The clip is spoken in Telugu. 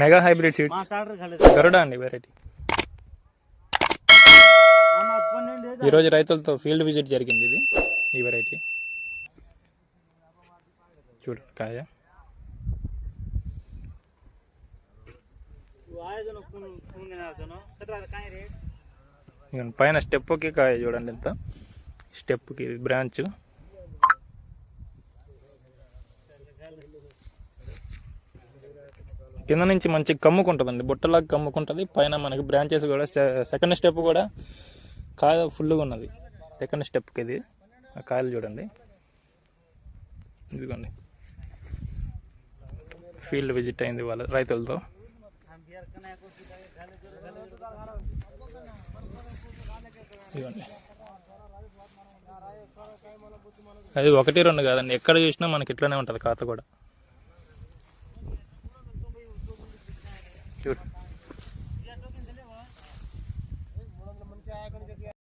మెగా హైబ్రిడ్ సీడ్స్ గరుడ అండి వెరైటీ. ఈరోజు రైతులతో ఫీల్డ్ విజిట్ జరిగింది. ఇది ఈ వెరైటీ చూడు కాయ పైన స్టెప్కి కాయ చూడండి ఎంత, స్టెప్కి బ్రాంచ్. కింద నుంచి మంచి కమ్ముకుంటుందండి, బుట్టలాగా కమ్ముకుంటుంది. పైన మనకి బ్రాంచెస్ కూడా సెకండ్ స్టెప్ కూడా కాయ ఫుల్గా ఉన్నది. సెకండ్ స్టెప్కి ఇది ఆ కాయలు చూడండి. ఇదిగోండి ఫీల్డ్ విజిట్ అయింది వాళ్ళ రైతులతో. ఇదిగోండి అది 1-2 కాదండి, ఎక్కడ చూసినా మనకి ఇట్లానే ఉంటుంది ఖాత కూడా. చూడు